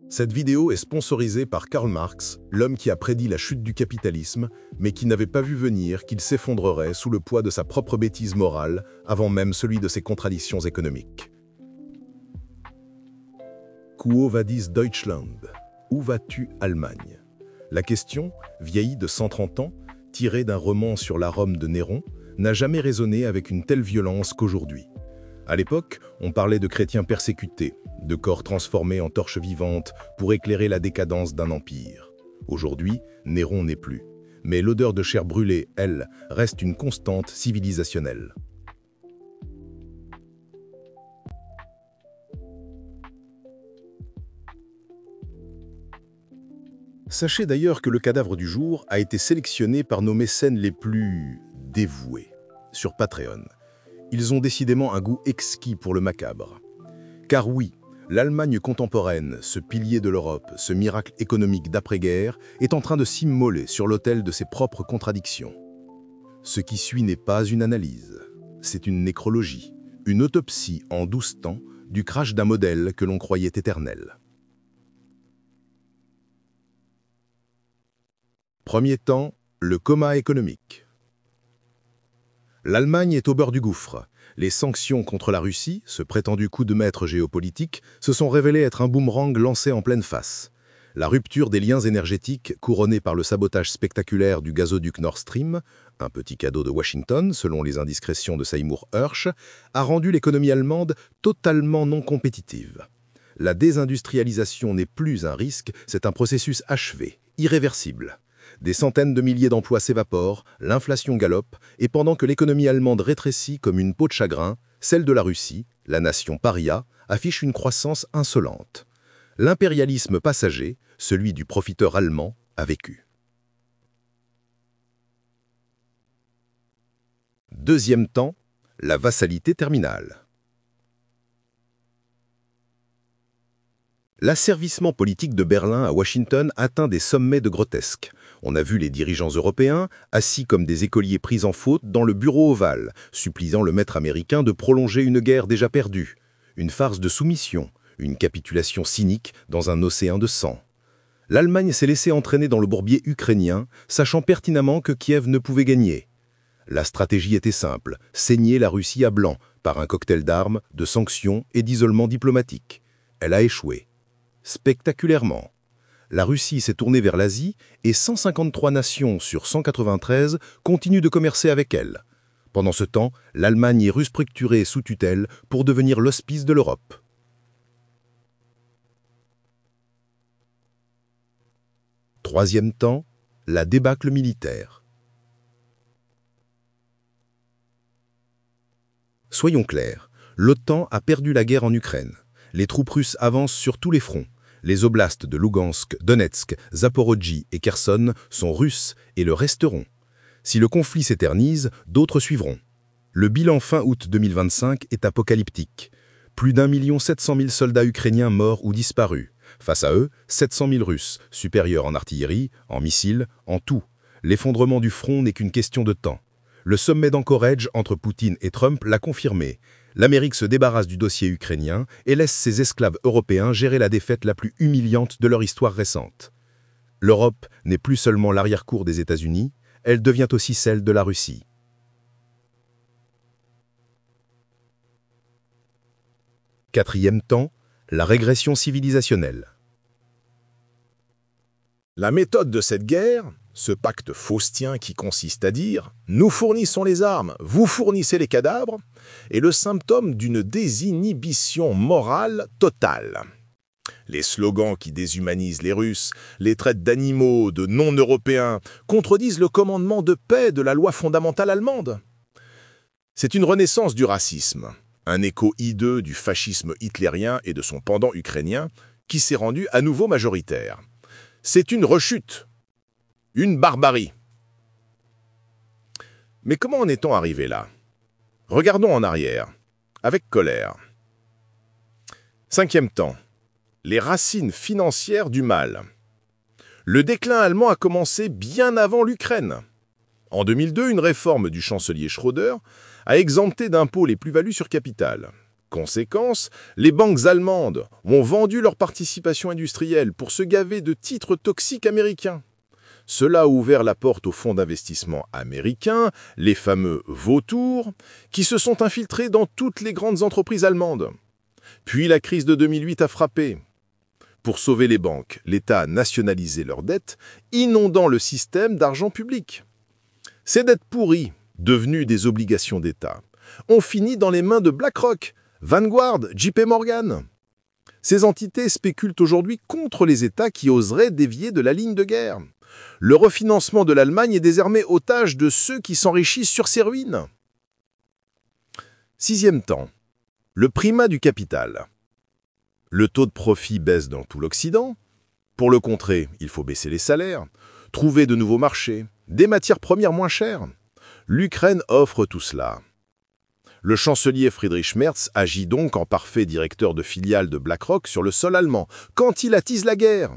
Cette vidéo est sponsorisée par Karl Marx, l'homme qui a prédit la chute du capitalisme, mais qui n'avait pas vu venir qu'il s'effondrerait sous le poids de sa propre bêtise morale, avant même celui de ses contradictions économiques. Quo vadis Deutschland? Où vas-tu, Allemagne? La question, vieillie de 130 ans, tirée d'un roman sur la Rome de Néron, n'a jamais résonné avec une telle violence qu'aujourd'hui. À l'époque, on parlait de chrétiens persécutés, de corps transformés en torches vivantes pour éclairer la décadence d'un empire. Aujourd'hui, Néron n'est plus. Mais l'odeur de chair brûlée, elle, reste une constante civilisationnelle. Sachez d'ailleurs que le cadavre du jour a été sélectionné par nos mécènes les plus dévoués sur Patreon. Ils ont décidément un goût exquis pour le macabre. Car oui, l'Allemagne contemporaine, ce pilier de l'Europe, ce miracle économique d'après-guerre, est en train de s'immoler sur l'autel de ses propres contradictions. Ce qui suit n'est pas une analyse, c'est une nécrologie, une autopsie en 12 temps du crash d'un modèle que l'on croyait éternel. Premier temps, le coma économique. L'Allemagne est au bord du gouffre. Les sanctions contre la Russie, ce prétendu coup de maître géopolitique, se sont révélées être un boomerang lancé en pleine face. La rupture des liens énergétiques, couronnée par le sabotage spectaculaire du gazoduc Nord Stream, un petit cadeau de Washington selon les indiscrétions de Seymour Hersh, a rendu l'économie allemande totalement non compétitive. La désindustrialisation n'est plus un risque, c'est un processus achevé, irréversible. Des centaines de milliers d'emplois s'évaporent, l'inflation galope, et pendant que l'économie allemande rétrécit comme une peau de chagrin, celle de la Russie, la nation paria, affiche une croissance insolente. L'impérialisme passager, celui du profiteur allemand, a vécu. Deuxième temps, la vassalité terminale. L'asservissement politique de Berlin à Washington atteint des sommets de grotesque. On a vu les dirigeants européens assis comme des écoliers pris en faute dans le bureau ovale, suppliant le maître américain de prolonger une guerre déjà perdue. Une farce de soumission, une capitulation cynique dans un océan de sang. L'Allemagne s'est laissée entraîner dans le bourbier ukrainien, sachant pertinemment que Kiev ne pouvait gagner. La stratégie était simple, saigner la Russie à blanc, par un cocktail d'armes, de sanctions et d'isolement diplomatique. Elle a échoué. Spectaculairement. La Russie s'est tournée vers l'Asie et 153 nations sur 193 continuent de commercer avec elle. Pendant ce temps, l'Allemagne est restructurée sous tutelle pour devenir l'hospice de l'Europe. Troisième temps, la débâcle militaire. Soyons clairs, l'OTAN a perdu la guerre en Ukraine. Les troupes russes avancent sur tous les fronts. Les oblasts de Lugansk, Donetsk, Zaporojie et Kherson sont russes et le resteront. Si le conflit s'éternise, d'autres suivront. Le bilan fin août 2025 est apocalyptique. Plus d'1 700 000 soldats ukrainiens morts ou disparus. Face à eux, 700 000 Russes, supérieurs en artillerie, en missiles, en tout. L'effondrement du front n'est qu'une question de temps. Le sommet d'Anchorage entre Poutine et Trump l'a confirmé. L'Amérique se débarrasse du dossier ukrainien et laisse ses esclaves européens gérer la défaite la plus humiliante de leur histoire récente. L'Europe n'est plus seulement l'arrière-cour des États-Unis, elle devient aussi celle de la Russie. Quatrième temps, la régression civilisationnelle. La méthode de cette guerre, ce pacte faustien qui consiste à dire « nous fournissons les armes, vous fournissez les cadavres », est le symptôme d'une désinhibition morale totale. Les slogans qui déshumanisent les Russes, les traitent d'animaux, de non-européens, contredisent le commandement de paix de la loi fondamentale allemande. C'est une renaissance du racisme, un écho hideux du fascisme hitlérien et de son pendant ukrainien qui s'est rendu à nouveau majoritaire. C'est une rechute. Une barbarie. Mais comment en est-on arrivé là? Regardons en arrière, avec colère. Cinquième temps, les racines financières du mal. Le déclin allemand a commencé bien avant l'Ukraine. En 2002, une réforme du chancelier Schröder a exempté d'impôts les plus-values sur capital. Conséquence, les banques allemandes ont vendu leur participation industrielle pour se gaver de titres toxiques américains. Cela a ouvert la porte aux fonds d'investissement américains, les fameux vautours, qui se sont infiltrés dans toutes les grandes entreprises allemandes. Puis la crise de 2008 a frappé. Pour sauver les banques, l'État a nationalisé leurs dettes, inondant le système d'argent public. Ces dettes pourries, devenues des obligations d'État, ont fini dans les mains de BlackRock, Vanguard, JP Morgan. Ces entités spéculent aujourd'hui contre les États qui oseraient dévier de la ligne de guerre. Le refinancement de l'Allemagne est désormais otage de ceux qui s'enrichissent sur ses ruines. Sixième temps, le primat du capital. Le taux de profit baisse dans tout l'Occident. Pour le contrer, il faut baisser les salaires, trouver de nouveaux marchés, des matières premières moins chères. L'Ukraine offre tout cela. Le chancelier Friedrich Merz agit donc en parfait directeur de filiale de BlackRock sur le sol allemand, quand il attise la guerre.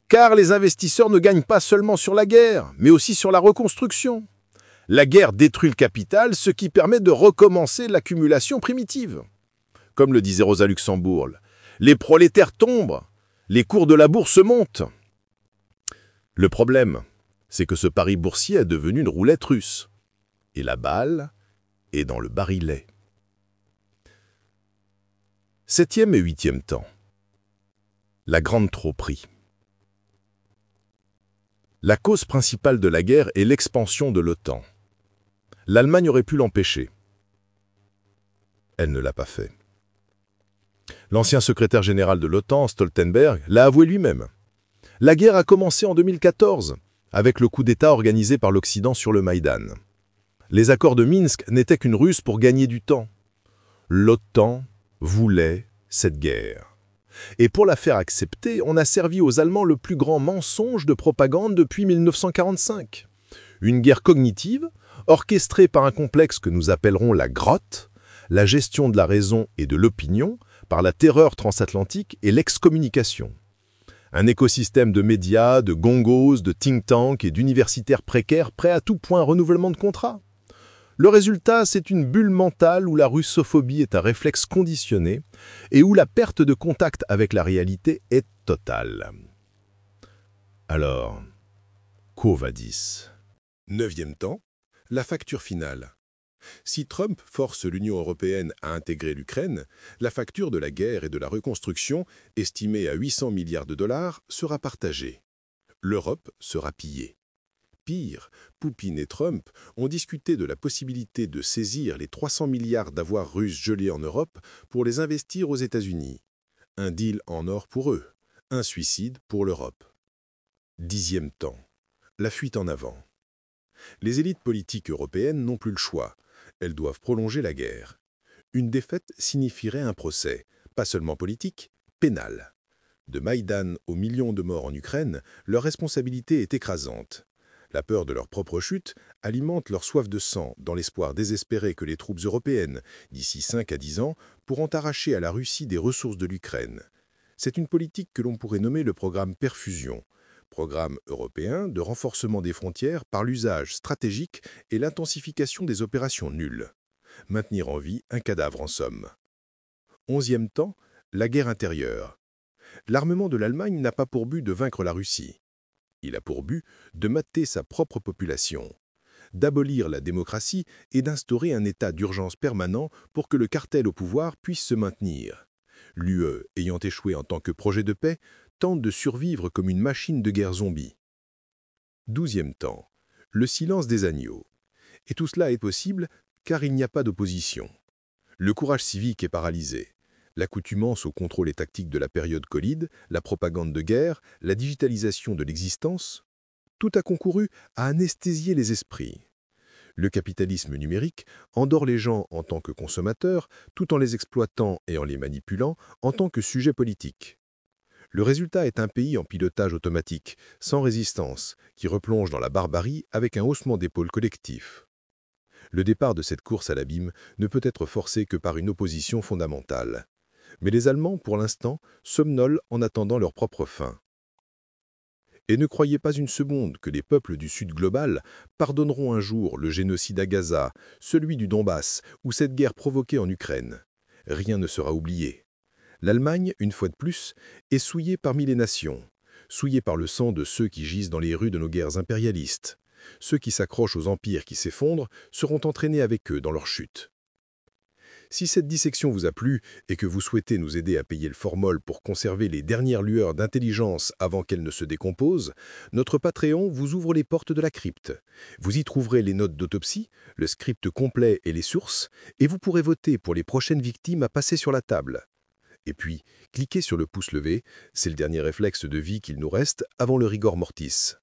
Car les investisseurs ne gagnent pas seulement sur la guerre, mais aussi sur la reconstruction. La guerre détruit le capital, ce qui permet de recommencer l'accumulation primitive. Comme le disait Rosa Luxembourg, les prolétaires tombent, les cours de la bourse montent. Le problème, c'est que ce pari boursier est devenu une roulette russe. Et la balle est dans le barillet. Septième et huitième temps. La grande tromperie. La cause principale de la guerre est l'expansion de l'OTAN. L'Allemagne aurait pu l'empêcher. Elle ne l'a pas fait. L'ancien secrétaire général de l'OTAN, Stoltenberg, l'a avoué lui-même. La guerre a commencé en 2014, avec le coup d'État organisé par l'Occident sur le Maïdan. Les accords de Minsk n'étaient qu'une ruse pour gagner du temps. L'OTAN voulait cette guerre. Et pour la faire accepter, on a servi aux Allemands le plus grand mensonge de propagande depuis 1945. Une guerre cognitive, orchestrée par un complexe que nous appellerons la grotte, la gestion de la raison et de l'opinion, par la terreur transatlantique et l'excommunication. Un écosystème de médias, de gongos, de think tanks et d'universitaires précaires prêts à tout point renouvellement de contrats. Le résultat, c'est une bulle mentale où la russophobie est un réflexe conditionné et où la perte de contact avec la réalité est totale. Alors, quo vadis? Neuvième temps, la facture finale. Si Trump force l'Union européenne à intégrer l'Ukraine, la facture de la guerre et de la reconstruction, estimée à 800 milliards de dollars, sera partagée. L'Europe sera pillée. Pire, Poutine et Trump ont discuté de la possibilité de saisir les 300 milliards d'avoirs russes gelés en Europe pour les investir aux États-Unis. Un deal en or pour eux, un suicide pour l'Europe. Dixième temps, la fuite en avant. Les élites politiques européennes n'ont plus le choix. Elles doivent prolonger la guerre. Une défaite signifierait un procès, pas seulement politique, pénal. De Maïdan aux millions de morts en Ukraine, leur responsabilité est écrasante. La peur de leur propre chute alimente leur soif de sang dans l'espoir désespéré que les troupes européennes, d'ici 5 à 10 ans, pourront arracher à la Russie des ressources de l'Ukraine. C'est une politique que l'on pourrait nommer le programme Perfusion, programme européen de renforcement des frontières par l'usage stratégique et l'intensification des opérations nulles. Maintenir en vie un cadavre en somme. 11e temps, la guerre intérieure. L'armement de l'Allemagne n'a pas pour but de vaincre la Russie. Il a pour but de mater sa propre population, d'abolir la démocratie et d'instaurer un état d'urgence permanent pour que le cartel au pouvoir puisse se maintenir. L'UE, ayant échoué en tant que projet de paix, tente de survivre comme une machine de guerre zombie. 12e temps, le silence des agneaux. Et tout cela est possible car il n'y a pas d'opposition. Le courage civique est paralysé. L'accoutumance au contrôle et tactique de la période Covid, la propagande de guerre, la digitalisation de l'existence, tout a concouru à anesthésier les esprits. Le capitalisme numérique endort les gens en tant que consommateurs, tout en les exploitant et en les manipulant en tant que sujet politique. Le résultat est un pays en pilotage automatique, sans résistance, qui replonge dans la barbarie avec un haussement d'épaules collectif. Le départ de cette course à l'abîme ne peut être forcé que par une opposition fondamentale. Mais les Allemands, pour l'instant, somnolent en attendant leur propre fin. Et ne croyez pas une seconde que les peuples du Sud global pardonneront un jour le génocide à Gaza, celui du Donbass ou cette guerre provoquée en Ukraine. Rien ne sera oublié. L'Allemagne, une fois de plus, est souillée parmi les nations, souillée par le sang de ceux qui gisent dans les rues de nos guerres impérialistes. Ceux qui s'accrochent aux empires qui s'effondrent seront entraînés avec eux dans leur chute. Si cette dissection vous a plu et que vous souhaitez nous aider à payer le formol pour conserver les dernières lueurs d'intelligence avant qu'elles ne se décomposent, notre Patreon vous ouvre les portes de la crypte. Vous y trouverez les notes d'autopsie, le script complet et les sources, et vous pourrez voter pour les prochaines victimes à passer sur la table. Et puis, cliquez sur le pouce levé, c'est le dernier réflexe de vie qu'il nous reste avant le rigor mortis.